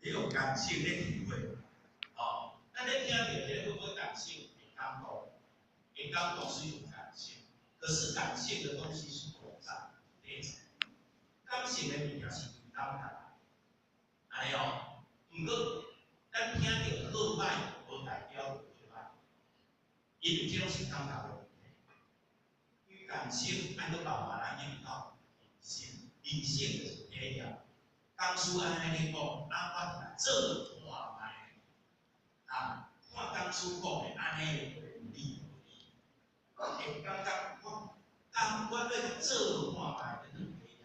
迄种感性咧体会。哦，咱咧听到迄个会不会感性？会感动，会感动是一种感性，可是感性的东西是短暂、内在，感性的物件是当下。安尼哦，毋过咱听到好歹，无代表就歹，因为这种是当下的问题。因为感性按照慢慢来引导理性就是体验。当初安尼咧讲，我来做看卖，啊，看当初讲的安尼有理无理，会感觉我咧做看卖，迄种体验，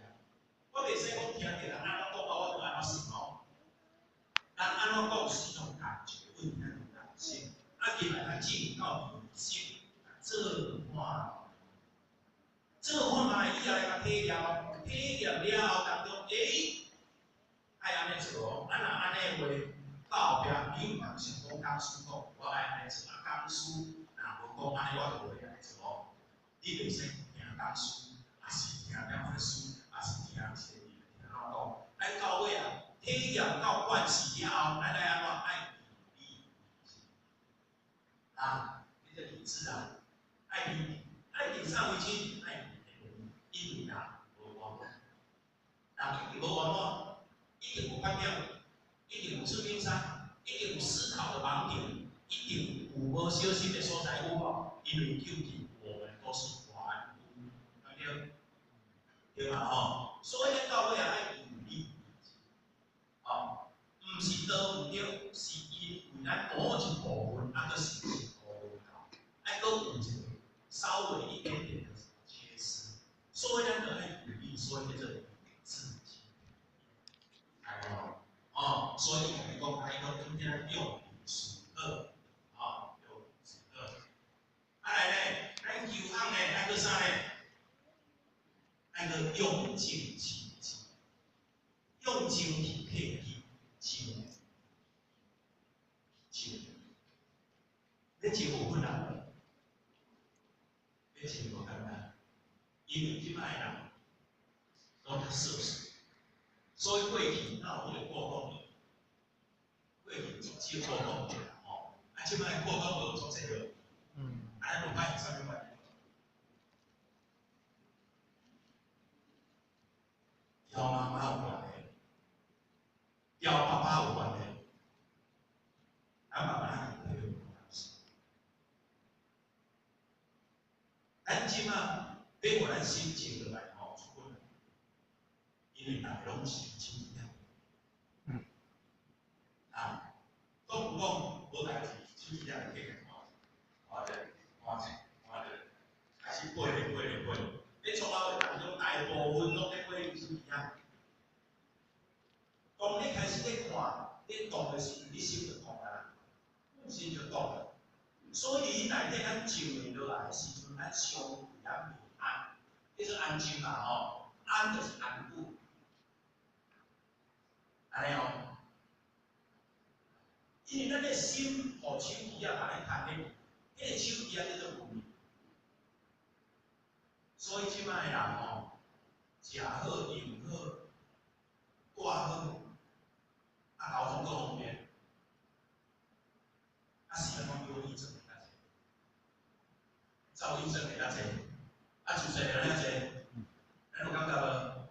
我袂使讲听到人安怎讲我就安怎想哦。人安怎讲是一种感觉，问题那种感性，进来咱进到理性，做看卖。做看卖以后来体验，体验了后当中，爱安尼做哦，咱若安尼话到后壁，你有当想讲讲师讲，我爱安尼做，讲师若无讲安尼，我就袂安尼做哦。你袂使听讲师，也是听了本书，也是听前面听怎讲。咱到尾啊，体验到惯势了后，咱来安怎爱理啊？你这理智啊，爱理上为亲，爱因为啊无往来，人无往来。一定有观点，一定有致命伤，一定有思考的盲点，一定有无小心的所在有无？因为究竟我们都是凡夫，对不对？对嘛吼？所以到尾爱有理，哦，唔是都唔对，是因为咱某一部分，个是部分到，爱搁有一个稍微一点点的缺失，所以咱就爱有理，所以在这里。哦，所以我们讲，还有今天用数二，啊，用数二。来咧，咱求行咧，那个啥咧？那个用精气气，用精去配气，精，你精有困难无？你精无困难，因为即摆人都较奢侈，所以过去那有迄个过度。过去只过度嘅啦，吼，即摆过度无做这个，安尼无歹，啥物款？调妈妈有关系，调爸爸有关系，咱爸爸有关系。咱即马要互咱心情落来吼，出困难，因为大家拢是亲戚。啊，讲不讲无代志，亲戚来计吼，看者，开始背。你从头当中大部分拢咧背亲戚啊。当你开始咧看，你动的时候，你心就动啊，心就动了。所以你内底咱静下落来的时阵，咱相对咱平安，这是安静嘛吼，安就是安固，安尼哦。因为咱的心互手机啊，来看咧，迄个手机啊叫做文。所以即摆人吼，食好、用好、住好。交通各方面，时间忧郁症会较济，躁郁症会较济，自责会较济，咱有感觉无？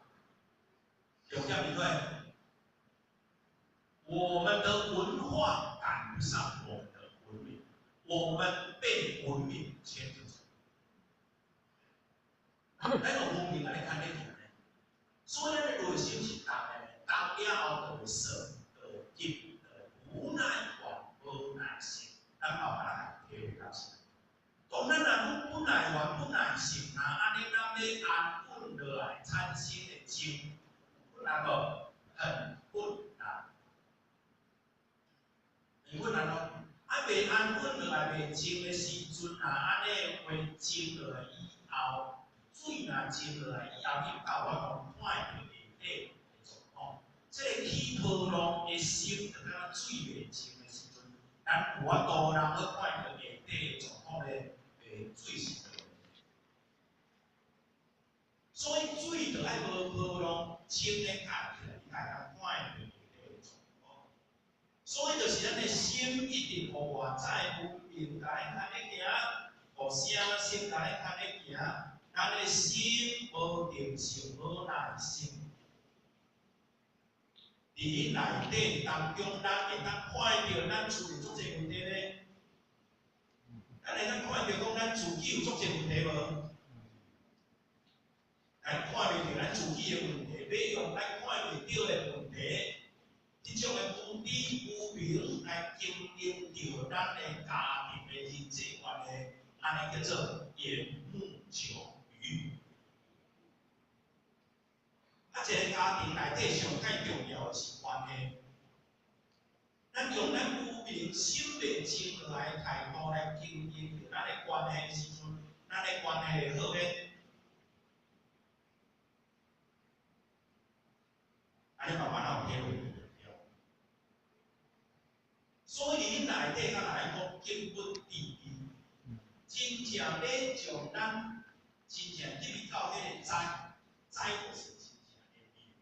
重点伫对，我们的文化赶不上我们的文明，我们被文明牵着走。咱用文明来看咧，所以咱的内心是动的，动了后就会舍得进。无奈还无耐性，咱慢慢来体会到起来。当咱若不耐还不耐性，那安尼咱要安稳落来产生的情，困难无？很困难，很困难咯。未安稳落来未静的时阵，那安尼会静落来以后，水若静落来以后，你到我讲看到地底的状况，这个起波浪的心，就敢若水未静。咱有法度人去看到下底的状况咧，水是个问题。所以水就爱无波浪，清咧看起来，你才能看到下底的状况。心一定互外在有明来安尼行，互声声来安尼行，咱的心无定性，无耐心。伫伊内底当中，咱会当看到咱厝有足侪问题咧。咱会当看到讲咱自己有足侪问题无？咱看袂到咱自己的问题，要用咱看袂到的问题，即种的污底污名来经营着咱的家庭的人际关系，安尼叫做缘木求鱼。啊，一个家庭内底上最重要的是关系。咱用咱污名心袂清落来的态度来经营着咱的关系的时阵，咱的关系会好咧。安尼慢慢有体会着了。所以你内底咱来讲根本第一，真正要将咱真正入去到迄个知就是真正的义，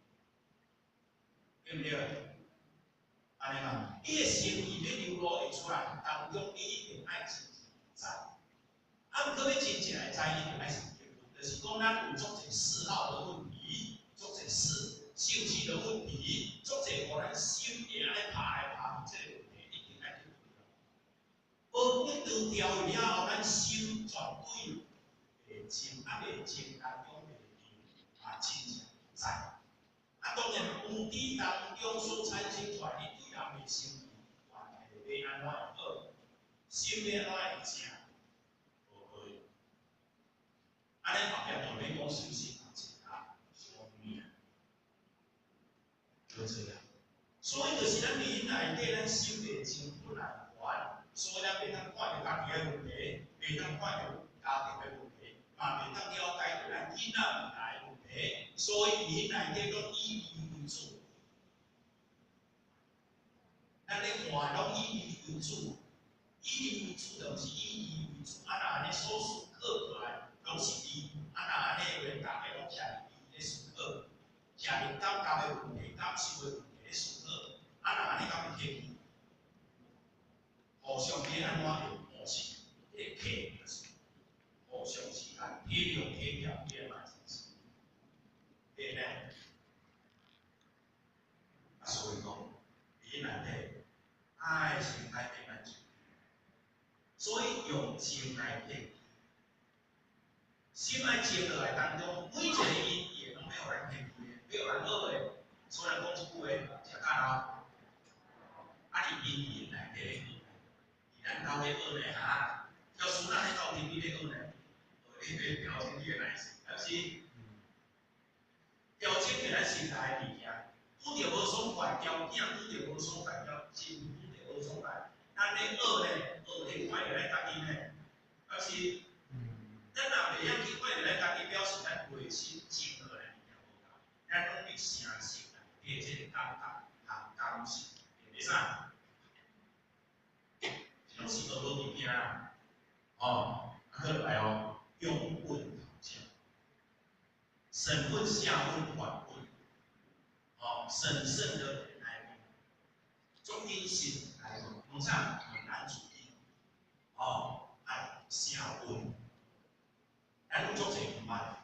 对不对？安尼嘛，你的行为要流露会出来，当中你一定爱真正知。啊，毋过要真正的知，一定爱是结论，就是讲咱有足侪嗜好的问题，足侪兴趣的问题，足侪互咱心硬咧拍来拍去，这个问题一定爱对掉。无你对掉了后，咱心绝对会静，啊袂静当中袂定，啊真正知。啊，当然有伫当中所产生出来，你对人的心理关系要安怎好，心要安怎会正，无好用。安尼后壁就要讲修行啊，其他小物啊，就这样。所以就是咱里内底咱心袂清不难还，所以咱袂当看着家己的问题，袂当看着家庭的问题，嘛袂当了解着咱囡仔未来的问题。所以里内底拢以义为主，咱咧看拢以义为主，以义为主就是以义为主。啊，若安尼所述刻出来拢是义，啊，若安尼话大家拢徛义咧思考，徛伫感觉的问题、感受的问题咧思考，啊，若安尼敢会客气？互相要安怎会默契？迄个客就是互相之间体谅体谅，彼来真是，对呢？啊，所以讲，你内底爱心爱变咱自己，所以用情来骗，心爱静落来当中，每一个因也拢没有人骗的，没有人恶的。虽然讲一句话，食卡啦，啊，你因缘内底，咱兜咧恶呢哈，要输咱咧到底你咧恶呢？你咧调整你的耐心，但是调整起咱心态的物件。拄着无爽快，条件拄着无爽快，真拄着无爽快。咱咧学咧，学咧看着咱家己咧，表示咱若袂晓去看着咱家己，表示咱内心静落来物件无够。咱拢伫诚实内底即个感觉和感受，会啥？这拢是学好物件啦。哦，啊，落来哦，用问讨教，审问、下问、反问。哦，审慎的来问，中阴性来问，通常很难主义。哦，爱下问，咱有足侪唔捌的，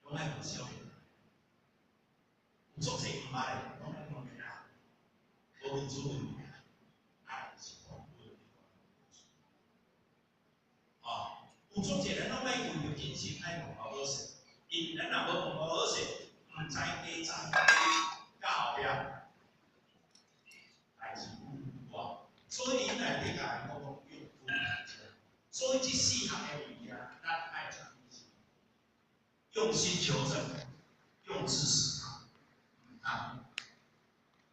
拢爱问小人，有足侪唔捌的，拢爱问人啊，无民主问题，爱是反问。哦，有足侪咱拢爱问着进行爱问好势，因为咱若无问好势。唔知加知，到后壁代志有哇，所以你内底甲人讲用不难讲，所以这四项的物件，咱爱讲用心求证，用智思考，啊，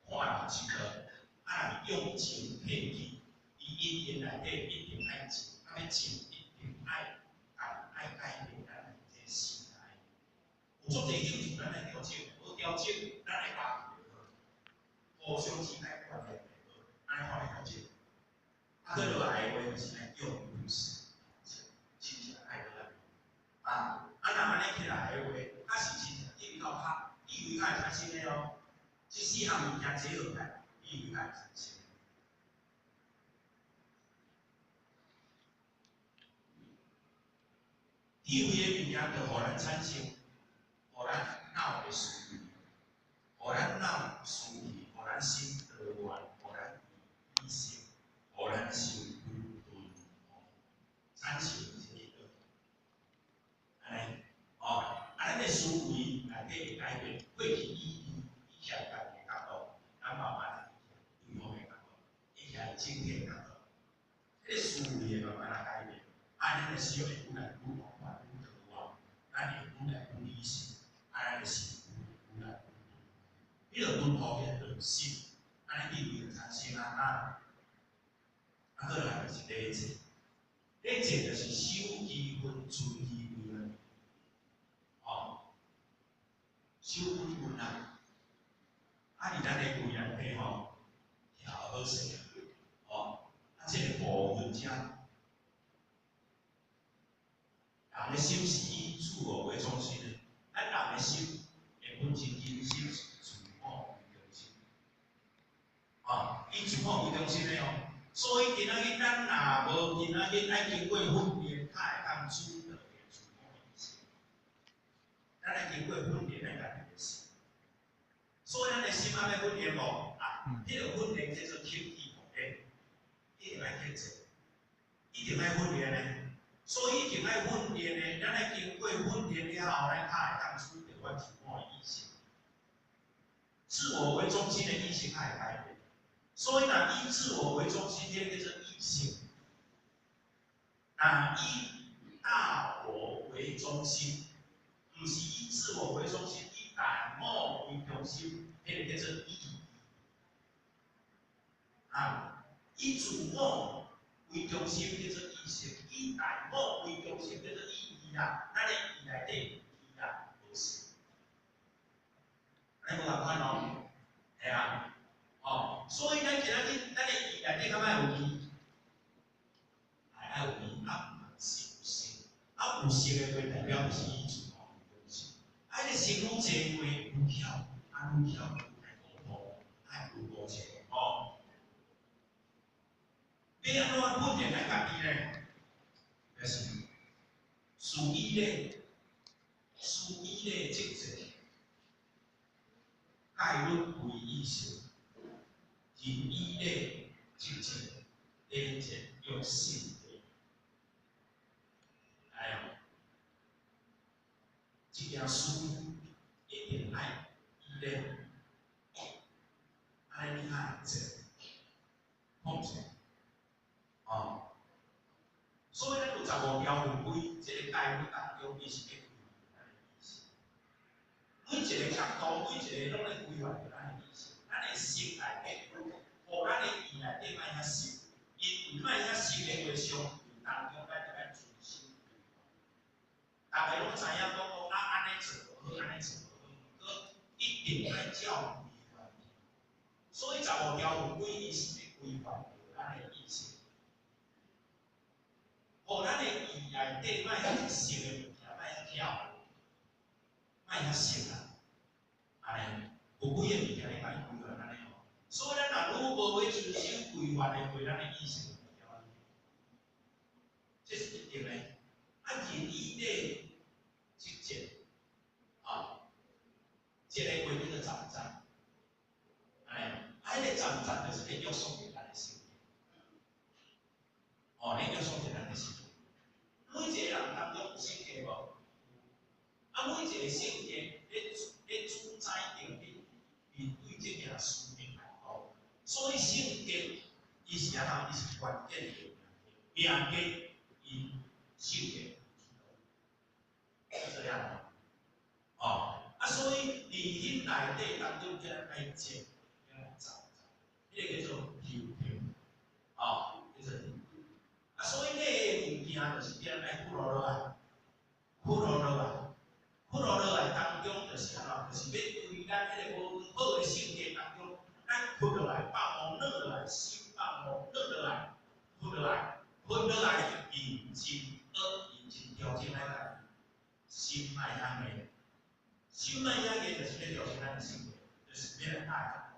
看人即个，啊，用情骗意，伊因缘内底一定爱情，啊，要情一定爱改变咱这心态。有足侪要求咱来调整，无调整，咱来家己袂好，互相之间关系袂好，安尼看来调整。啊，再落来的话就是来用故事，真正爱落来。啊，若安尼起来的话，啊是真正意味到较，意味较会产生的哦。这四项物件结合起来，意味较会产生。智慧的物件，就互咱产生，互咱脑的思维，互咱脑思维，互咱心得源，互咱意识，互咱心顿，产生这个，安尼，咱的思维内底会改变，过去以前家己的角度，咱慢慢对方的角度，以前正确的角度，这个思维会慢慢改变，咱的心会愈来愈广泛、愈得源，咱会愈来愈理性，咱的心愈来愈，迄个敦厚的人性，咱的智慧产生啊，再来就是理智，理智就是守基分、存基分啊，守基分啊。伫咱的胃内底吼，调好势，这个部分正，人的心是以自我为中心的，咱人的心的本身因心是自我为中心，以自我为中心的哦。所以今仔日咱若无今仔日爱经过训练，才会当主导的自我意识。咱爱经过训练，咱家己的心。所以咱的心要训练无迄个训练叫做刻意训练，一定爱克制，一定爱训练的。所以一定爱训练的，咱来经过训练了后，咱才会当主导我自我的意识。自我为中心的意识才会改变。所以若以自我为中心，这个叫做异性；以大我为中心，不是以自我为中心，以大我为中心，这个叫做异。以自我为中心叫做异性，以大我为中心叫做意义啊。咱的意内底意啊，无是，咱无共款咯，系啊，所以咱今仔日咱的意内底敢若有意，爱有意，是有性，有性的话代表就是以自我为中心，个性愈济话愈巧，愈巧爱沟通，爱愈多钱。你安怎训练咱家己呢？就是属伊的职责，概率为意识，人伊的职责，连接用性的，这件事一定爱伊的，爱你爱做，控制。所以咱有15条分规，这个概率当中，伊是咧规范咱的意识。每一个角度，每一个拢咧规范着咱的意识。咱的心内底，互咱的意内底莫遐心，因为莫遐心的话，相对当中，咱就爱遵守规范。大家拢知影讲，安尼做无好，安尼做无好，不过一定爱照规范。所以15条分规，伊是咧规范着咱的意识。互咱的意内底莫遐性的物件，莫遐跳，莫遐性啊，安尼有几个物件你甲伊规范安尼吼。所以咱若无要遵守规范的话，咱的意识就会了。这是一定的。人伊的职责这个话叫做站站，迄个站站就是咧约束着咱的心。咧约束着咱的心。每一个人当中有性格无？每一个性格咧主宰着你面对这件事情来讲，所以性格伊是安怎？伊是关键的命格，伊性格是这样所以伫迄内底当中，叫咱爱静，叫咱走，迄个叫做调叫做所以呢，物件就是叫咱爱苦劳落来，苦劳落来当中就是安怎？就是要对咱迄个无好的性格当中，咱分落来，放落落来，心放落落来，分落来，认真调整咱家心莫遐硬，心莫遐硬就是要调整咱的性格，就是要来调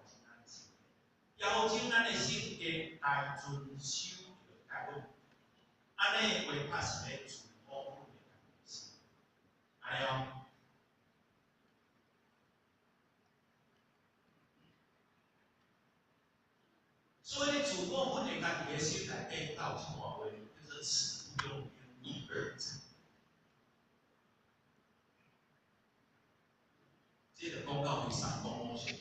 整咱的性格，调整咱的性格来遵守着概率。安尼的话，才是咧自我训练。如果我哋家己嘅心内底有一句话，叫做此用一二字。这个广告非常公共性。